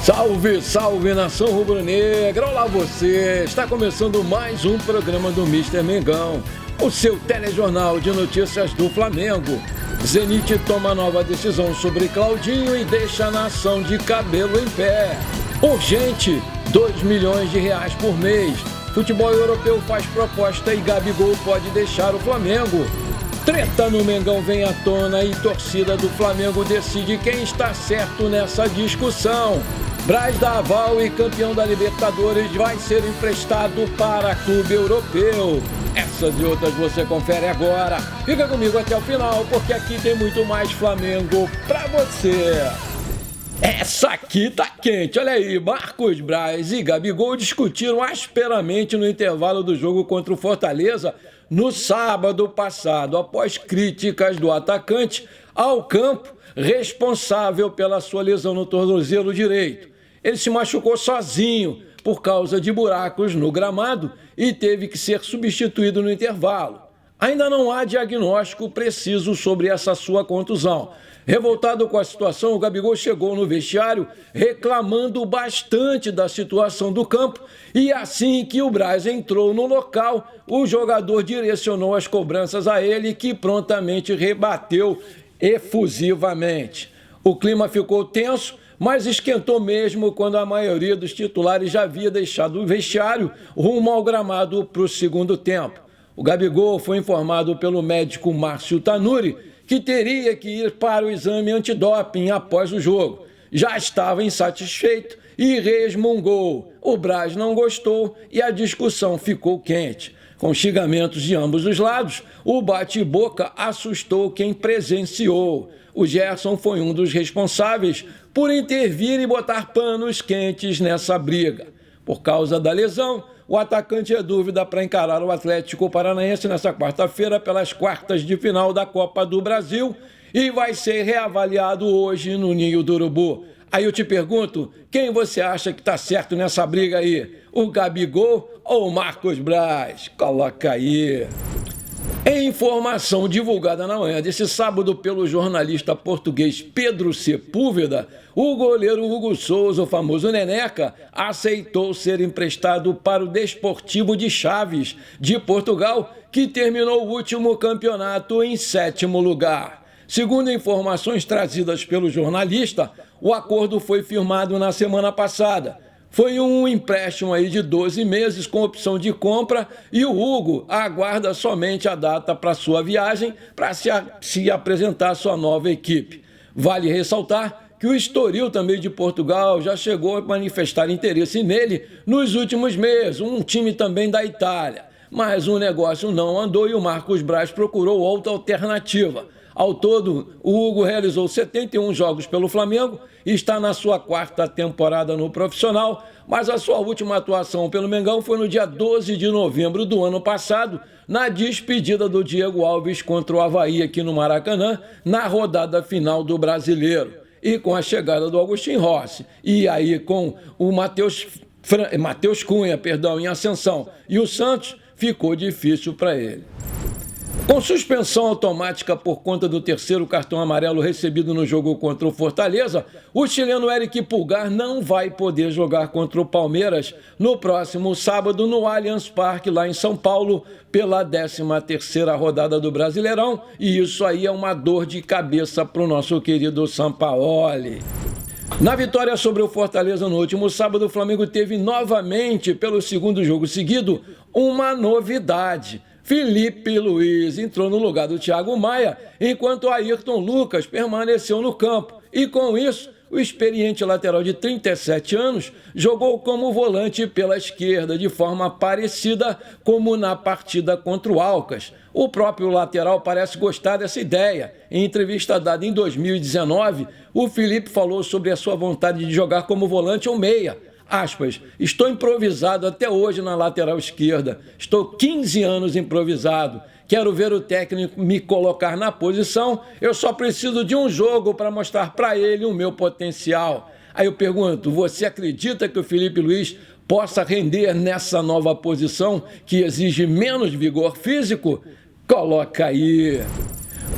Salve, salve, nação rubro-negra! Olá você! Está começando mais um programa do Mister Mengão, o seu telejornal de notícias do Flamengo. Zenit toma nova decisão sobre Claudinho e deixa a nação de cabelo em pé. Urgente, 2 milhões de reais por mês. Futebol europeu faz proposta e Gabigol pode deixar o Flamengo. Treta no Mengão vem à tona e torcida do Flamengo decide quem está certo nessa discussão. Braz da aval e campeão da Libertadores vai ser emprestado para clube europeu. Essas e outras você confere agora. Fica comigo até o final, porque aqui tem muito mais Flamengo pra você. Essa aqui tá quente, olha aí. Marcos Braz e Gabigol discutiram asperamente no intervalo do jogo contra o Fortaleza no sábado passado, após críticas do atacante ao campo responsável pela sua lesão no tornozelo direito. Ele se machucou sozinho por causa de buracos no gramado e teve que ser substituído no intervalo. Ainda não há diagnóstico preciso sobre essa sua contusão. Revoltado com a situação, o Gabigol chegou no vestiário reclamando bastante da situação do campo e assim que o Braz entrou no local, o jogador direcionou as cobranças a ele, que prontamente rebateu efusivamente. O clima ficou tenso, mas esquentou mesmo quando a maioria dos titulares já havia deixado o vestiário rumo ao gramado para o segundo tempo. O Gabigol foi informado pelo médico Márcio Tanuri que teria que ir para o exame antidoping após o jogo. Já estava insatisfeito e resmungou. O Braz não gostou e a discussão ficou quente. Com xingamentos de ambos os lados, o bate-boca assustou quem presenciou. O Gerson foi um dos responsáveis por intervir e botar panos quentes nessa briga. Por causa da lesão, o atacante é dúvida para encarar o Atlético Paranaense nesta quarta-feira pelas quartas de final da Copa do Brasil e vai ser reavaliado hoje no Ninho do Urubu. Aí eu te pergunto, quem você acha que está certo nessa briga aí? O Gabigol ou o Marcos Braz? Coloca aí. Em informação divulgada na manhã desse sábado pelo jornalista português Pedro Sepúlveda, o goleiro Hugo Souza, o famoso Neneca, aceitou ser emprestado para o Desportivo de Chaves, de Portugal, que terminou o último campeonato em 7º lugar. Segundo informações trazidas pelo jornalista, o acordo foi firmado na semana passada. Foi um empréstimo aí de 12 meses com opção de compra e o Hugo aguarda somente a data para sua viagem para se apresentar à sua nova equipe. Vale ressaltar que o Estoril também de Portugal já chegou a manifestar interesse nele nos últimos meses, um time também da Itália. Mas o negócio não andou e o Marcos Braz procurou outra alternativa. Ao todo, o Hugo realizou 71 jogos pelo Flamengo e está na sua 4ª temporada no profissional, mas a sua última atuação pelo Mengão foi no dia 12 de novembro do ano passado, na despedida do Diego Alves contra o Avaí aqui no Maracanã, na rodada final do Brasileiro. E com a chegada do Agostinho Rossi, e aí com o Matheus Cunha, em ascensão, e o Santos, ficou difícil para ele. Com suspensão automática por conta do 3º cartão amarelo recebido no jogo contra o Fortaleza, o chileno Eric Pulgar não vai poder jogar contra o Palmeiras no próximo sábado no Allianz Parque, lá em São Paulo, pela 13ª rodada do Brasileirão, e isso aí é uma dor de cabeça para o nosso querido Sampaoli. Na vitória sobre o Fortaleza no último sábado, o Flamengo teve novamente, pelo 2º jogo seguido, uma novidade. Felipe Luiz entrou no lugar do Thiago Maia, enquanto Ayrton Lucas permaneceu no campo. E com isso, o experiente lateral de 37 anos jogou como volante pela esquerda, de forma parecida como na partida contra o Alcas. O próprio lateral parece gostar dessa ideia. Em entrevista dada em 2019, o Felipe falou sobre a sua vontade de jogar como volante ou meia. Aspas, estou improvisado até hoje na lateral esquerda, estou 15 anos improvisado, quero ver o técnico me colocar na posição, eu só preciso de um jogo para mostrar para ele o meu potencial. Aí eu pergunto, você acredita que o Felipe Luiz possa render nessa nova posição que exige menos vigor físico? Coloca aí.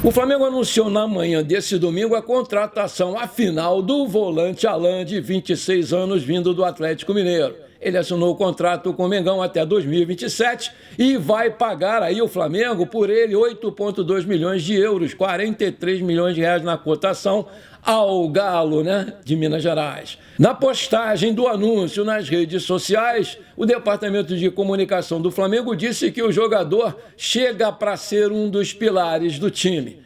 O Flamengo anunciou na manhã desse domingo a contratação afinal do volante Alan, de 26 anos, vindo do Atlético Mineiro. Ele assinou o contrato com o Mengão até 2027 e vai pagar aí o Flamengo por ele 8,2 milhões de euros, 43 milhões de reais na cotação ao Galo, de Minas Gerais. Na postagem do anúncio nas redes sociais, o Departamento de Comunicação do Flamengo disse que o jogador chega para ser um dos pilares do time.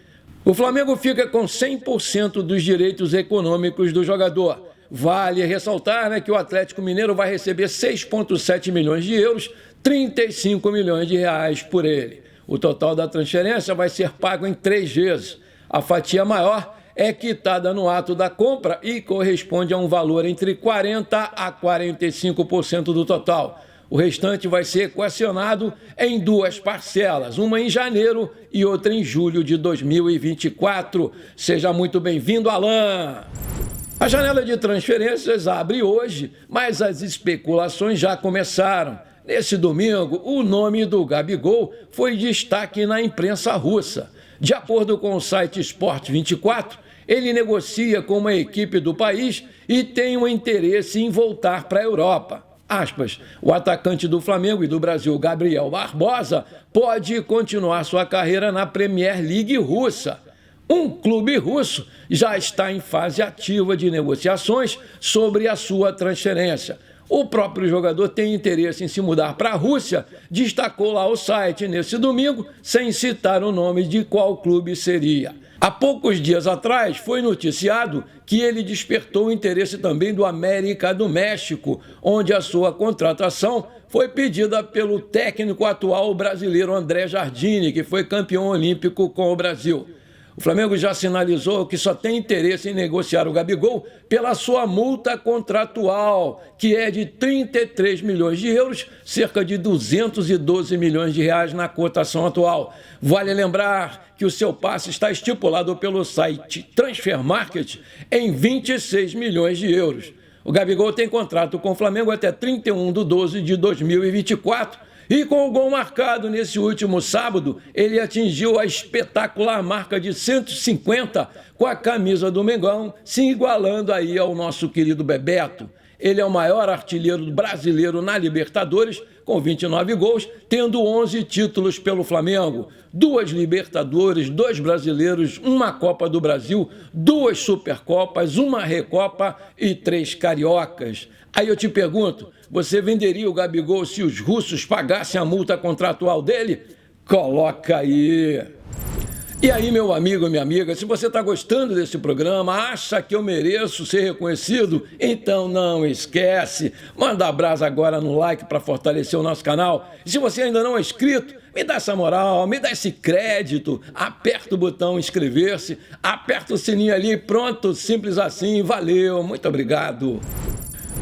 O Flamengo fica com 100% dos direitos econômicos do jogador. Vale ressaltar que o Atlético Mineiro vai receber 6,7 milhões de euros, 35 milhões de reais por ele. O total da transferência vai ser pago em 3 vezes. A fatia maior é quitada no ato da compra e corresponde a um valor entre 40% a 45% do total. O restante vai ser equacionado em 2 parcelas, uma em janeiro e outra em julho de 2024. Seja muito bem-vindo, Alan! A janela de transferências abre hoje, mas as especulações já começaram. Nesse domingo, o nome do Gabigol foi destaque na imprensa russa. De acordo com o site Sport 24, ele negocia com uma equipe do país e tem um interesse em voltar para a Europa. Aspas, o atacante do Flamengo e do Brasil, Gabriel Barbosa, pode continuar sua carreira na Premier League russa. Um clube russo já está em fase ativa de negociações sobre a sua transferência. O próprio jogador tem interesse em se mudar para a Rússia, destacou lá o site nesse domingo, sem citar o nome de qual clube seria. Há poucos dias atrás foi noticiado que ele despertou o interesse também do América do México, onde a sua contratação foi pedida pelo técnico atual brasileiro André Jardine, que foi campeão olímpico com o Brasil. O Flamengo já sinalizou que só tem interesse em negociar o Gabigol pela sua multa contratual, que é de 33 milhões de euros, cerca de 212 milhões de reais na cotação atual. Vale lembrar que o seu passe está estipulado pelo site Transfermarkt em 26 milhões de euros. O Gabigol tem contrato com o Flamengo até 31/12/2024, e com o gol marcado nesse último sábado, ele atingiu a espetacular marca de 150 com a camisa do Mengão, se igualando aí ao nosso querido Bebeto. Ele é o maior artilheiro brasileiro na Libertadores, com 29 gols, tendo 11 títulos pelo Flamengo. 2 Libertadores, 2 brasileiros, 1 Copa do Brasil, 2 Supercopas, 1 Recopa e 3 Cariocas. Aí eu te pergunto, você venderia o Gabigol se os russos pagassem a multa contratual dele? Coloca aí! E aí, meu amigo, minha amiga, se você está gostando desse programa, acha que eu mereço ser reconhecido, então não esquece, manda abraço agora no like para fortalecer o nosso canal. E se você ainda não é inscrito, me dá essa moral, me dá esse crédito, aperta o botão inscrever-se, aperta o sininho ali, pronto, simples assim, valeu, muito obrigado.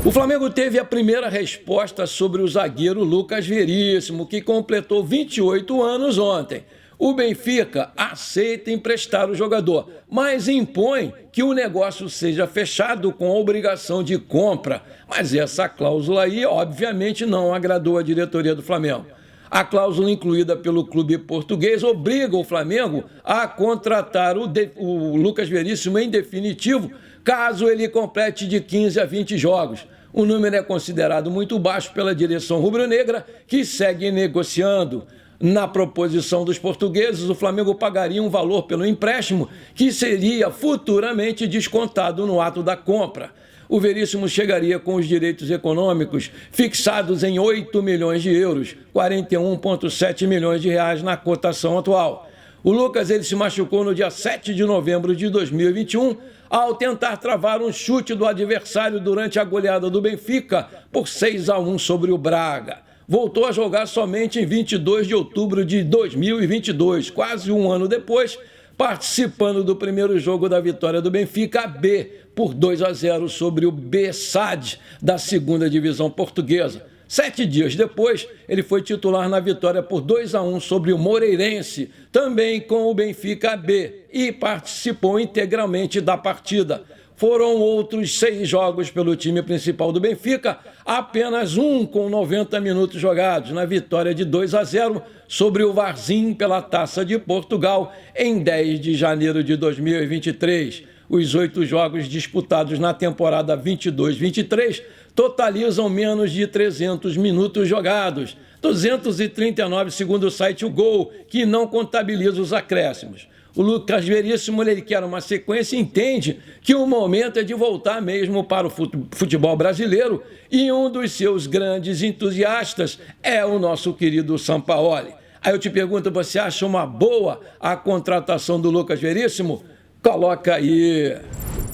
O Flamengo teve a primeira resposta sobre o zagueiro Lucas Veríssimo, que completou 28 anos ontem. O Benfica aceita emprestar o jogador, mas impõe que o negócio seja fechado com a obrigação de compra. Mas essa cláusula aí, obviamente, não agradou a diretoria do Flamengo. A cláusula incluída pelo clube português obriga o Flamengo a contratar o Lucas Veríssimo em definitivo, caso ele complete de 15 a 20 jogos. O número é considerado muito baixo pela direção rubro-negra, que segue negociando. Na proposição dos portugueses, o Flamengo pagaria um valor pelo empréstimo que seria futuramente descontado no ato da compra. O Veríssimo chegaria com os direitos econômicos fixados em 8 milhões de euros, 41,7 milhões de reais na cotação atual. O Lucas ele se machucou no dia 7 de novembro de 2021 ao tentar travar um chute do adversário durante a goleada do Benfica por 6-1 sobre o Braga. Voltou a jogar somente em 22 de outubro de 2022, quase um ano depois, participando do primeiro jogo da vitória do Benfica B por 2-0 sobre o Bessade da segunda divisão portuguesa. 7 dias depois, ele foi titular na vitória por 2-1 sobre o Moreirense, também com o Benfica B, e participou integralmente da partida. foram outros 6 jogos pelo time principal do Benfica, apenas um com 90 minutos jogados, na vitória de 2-0 sobre o Varzim pela Taça de Portugal em 10 de janeiro de 2023. Os 8 jogos disputados na temporada 22-23 totalizam menos de 300 minutos jogados, 239 segundo o site O Gol, que não contabiliza os acréscimos. O Lucas Veríssimo, ele quer uma sequência e entende que o momento é de voltar mesmo para o futebol brasileiro, e um dos seus grandes entusiastas é o nosso querido Sampaoli. Aí eu te pergunto, você acha uma boa a contratação do Lucas Veríssimo? Coloca aí.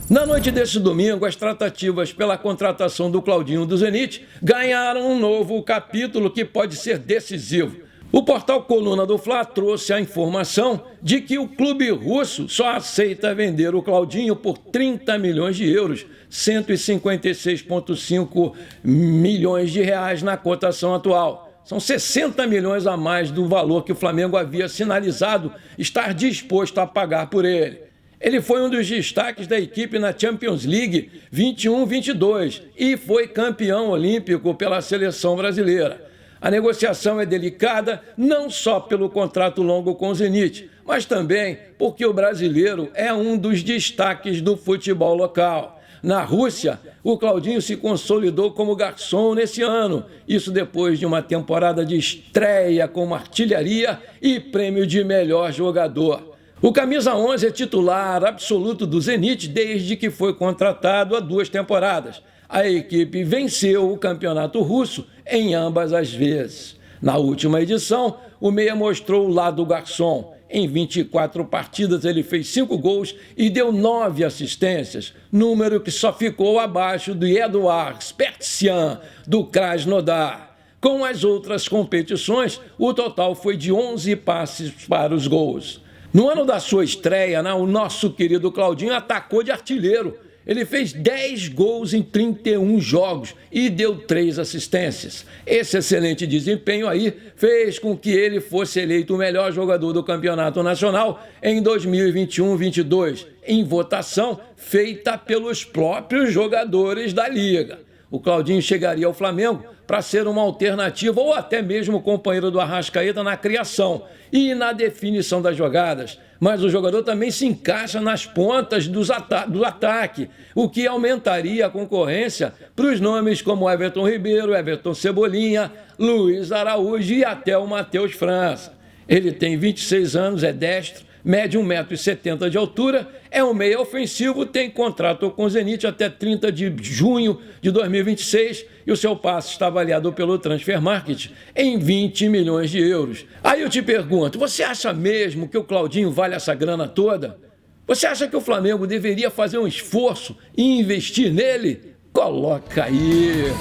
Na noite desse domingo, as tratativas pela contratação do Claudinho do Zenit ganharam um novo capítulo que pode ser decisivo. O portal Coluna do Fla trouxe a informação de que o clube russo só aceita vender o Claudinho por 30 milhões de euros, 156,5 milhões de reais na cotação atual. São 60 milhões a mais do valor que o Flamengo havia sinalizado estar disposto a pagar por ele. Ele foi um dos destaques da equipe na Champions League 21-22 e foi campeão olímpico pela seleção brasileira. A negociação é delicada não só pelo contrato longo com o Zenit, mas também porque o brasileiro é um dos destaques do futebol local. Na Rússia, o Claudinho se consolidou como garçom nesse ano, isso depois de uma temporada de estreia com artilharia e prêmio de melhor jogador. O camisa 11 é titular absoluto do Zenit desde que foi contratado há 2 temporadas. A equipe venceu o campeonato russo em ambas as vezes. Na última edição, o meia mostrou o lado garçom. Em 24 partidas, ele fez 5 gols e deu 9 assistências, número que só ficou abaixo do Eduard Spertsian, do Krasnodar. Com as outras competições, o total foi de 11 passes para os gols. No ano da sua estreia, o nosso querido Claudinho atacou de artilheiro. Ele fez 10 gols em 31 jogos e deu 3 assistências. Esse excelente desempenho aí fez com que ele fosse eleito o melhor jogador do Campeonato Nacional em 2021-22, em votação feita pelos próprios jogadores da Liga. O Claudinho chegaria ao Flamengo para ser uma alternativa ou até mesmo companheiro do Arrascaeta na criação e na definição das jogadas. Mas o jogador também se encaixa nas pontas do ataque, o que aumentaria a concorrência para os nomes como Everton Ribeiro, Everton Cebolinha, Luiz Araújo e até o Matheus França. Ele tem 26 anos, é destro, mede 1,70 m de altura, é um meia ofensivo, tem contrato com o Zenit até 30 de junho de 2026 e o seu passe está avaliado pelo Transfer Market em 20 milhões de euros. Aí eu te pergunto, você acha mesmo que o Claudinho vale essa grana toda? Você acha que o Flamengo deveria fazer um esforço e investir nele? Coloca aí!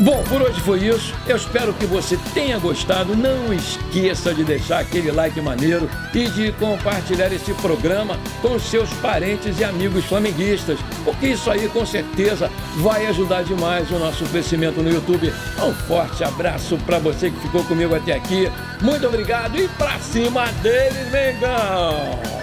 Bom, por hoje foi isso. Eu espero que você tenha gostado. Não esqueça de deixar aquele like maneiro e de compartilhar esse programa com seus parentes e amigos flamenguistas, porque isso aí com certeza vai ajudar demais o nosso crescimento no YouTube. Um forte abraço para você que ficou comigo até aqui. Muito obrigado e pra cima deles, Mengão!